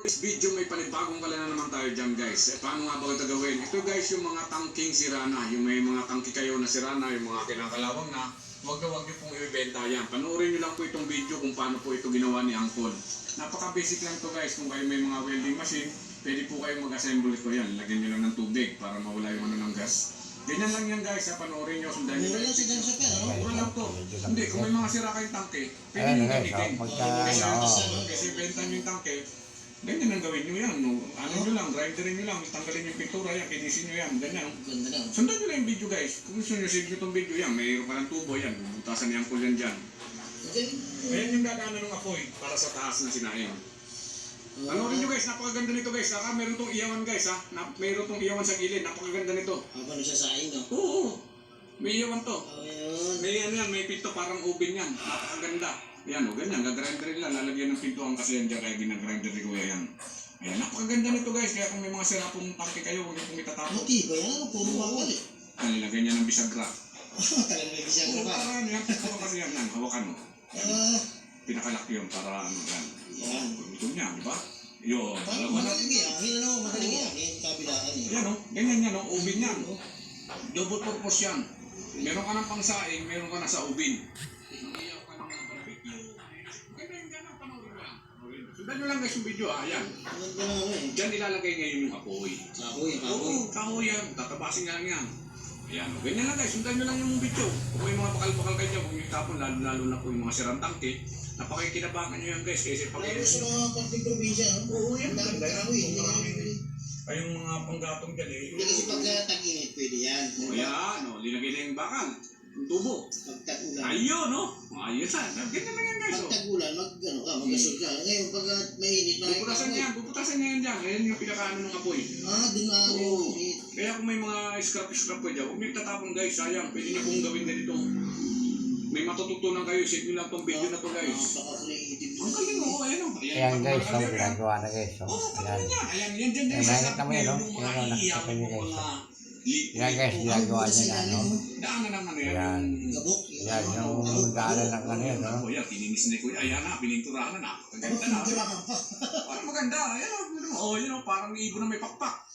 This video may panibagong kalana naman tayo dyan guys. Paano nga ba ito gawin? Ito guys yung mga tangking sira na. Yung may mga tangki kayo na sira na, yung mga kinakalawang na. Huwag niyo pong ibenta yan. Panoorin niyo lang po itong video kung paano po ito ginawa ni Angkol. Napaka-basic lang to guys. Kung kayo may mga welding machine, pwede po kayo mag-assemble ito yan. Lagyan niyo lang ng tubig para mawala yung ano ng gas. Ganyan lang yan guys. Panoorin niyo. Sundan niyo. Mura lang si Dan sa pera. Mura lang to. Hindi, kung may mga sira kayong tangke, pwede niyo gamitin. Kasi benta niyo yung tangke. Ganyan ang gawin nyo yan. No? Ano nyo lang, grinderin nyo lang, tanggalin yung pintura yan, kinisin nyo yan, ganyan. Sundan nyo lang yung video guys. Kung gusto nyo save nyo itong video yan, mayroon ka ng tubo yan, bubutasan niya ang kulyan dyan. Ayan yung dadaanan ng apoy para sa taas na sinain. Panoorin nyo guys, napakaganda nito guys. Saka meron tong iyawan guys ha. Meron tong iyawan sa gilid, napakaganda nito. Habang nagsasain no? Oo, may iyawan to. May ano yan, may pinto parang oven yan, napakaganda. Yan o, ganyan, gagrinderin lang, lalagyan ng pintuan kasi yan dyan, kaya ginagrinder ni Kuya yan. Ayan, napakaganda nito guys, kaya kung may mga sira pong tangke kayo, huwag niyo pong itatapon. Motiba yan, puro bakal eh. Nilagyan niya ng bisagra. Talagang may bisagra Oo, pa. para ano yan, pintuan kasi yan, hawakan mo. Pinakalaki yun para ano yan. Yan. Ito niya, di ba? Yun, alam mo na. Madaling iangin, ano? Madaling iangin, kabilaan eh. Yan o, ganyan yan o, ubin yan. Double purpose yan. Meron ka ng pangsaing, meron ka na sa ubin. Sundan nyo lang guys yung video ha, ayan. Diyan ilalagay ngayon yung apoy. Kahoy, kahoy. Oo, kahoy yan. Tatabasin nga lang yan. Ayan, ganyan lang guys. Sundan nyo lang yung video. Kung may mga bakal-bakal kayo dyan, huwag nyo itapon, lalo-lalo na po yung mga sirang tangke. Napakikinabangan nyo yan guys. Kasi pag Lalo sa mga konting probinsya, no? Oo, yan. Dami kahoy. Kayong mga panggatong dyan eh. Hindi kasi pag tag-init, pwede yan. O yan, no, linagay na yung bakal. Yung tubo. Pag tag-ulan. Ayun, no. Ayos yan. Ganyan lang yan guys. Pag tag-ulan, mag-gasol ka. Ngayon, pag mainit na Bubutasan niya yan dyan. Ayan yung pinakaano ng apoy. doon na Oo. Kaya kung may mga scrap po dyan, huwag niyo itatapon guys, sayang. Pwede niyo pong gawin ganito. May matututunan kayo, save nyo lang tong video na to guys. Ang galing mo, ayan o. Ayan guys, so ginagawa na guys. So, ayan. Ayan, yan dyan guys. Nakita mo yun, no? Yan, nakita nyo guys. Ayan guys, ginagawa niya na, no? Daanan naman yan. Ayan. Ayan, yung daanan ng ano yun, no? Kuya, kininis na kuya. Ayan na, pininturahan na. Ang ganda na. Parang maganda. Ayan o, yun o, parang ibon na may pakpak.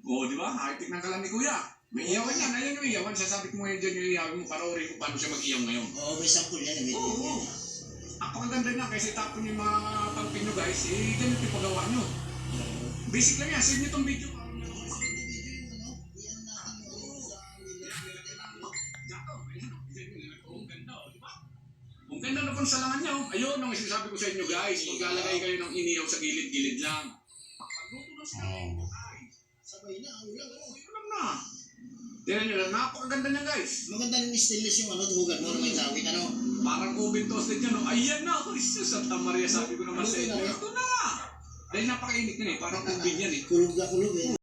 Oo, di ba? High-tech ng kalan ni kuya. May iyawan yan. Ayan yung iyawan. Sasabit mo yan dyan yung iyawan mo. Panoorin ko paano siya mag-iyaw ngayon. Oo, may sample yan. Oo. Napakaganda na. Kasi tapon yung mga pangpin nyo guys. Eh, ganito yung paggawa nyo. Basic lang yan. Save nyo itong video. Ang ganda na pang salangan nyo. Ayun ang sinasabi ko sa inyo guys. Maglalagay kayo ng iniyaw sa gilid-gilid lang. Pagluto na sila. Sabay na, ulang. Ulang na. Tignan nyo lang, napakaganda niya guys. Maganda ng stainless yung duhugan mo na may tawid, ano? Parang oven toasted yan, no? Ayan na, oh, Jesus, Santa Maria, sabi ko naman sa inyo. Ito na! Dahil napakainit yan eh, parang oven yan eh. Kulog na kulog eh.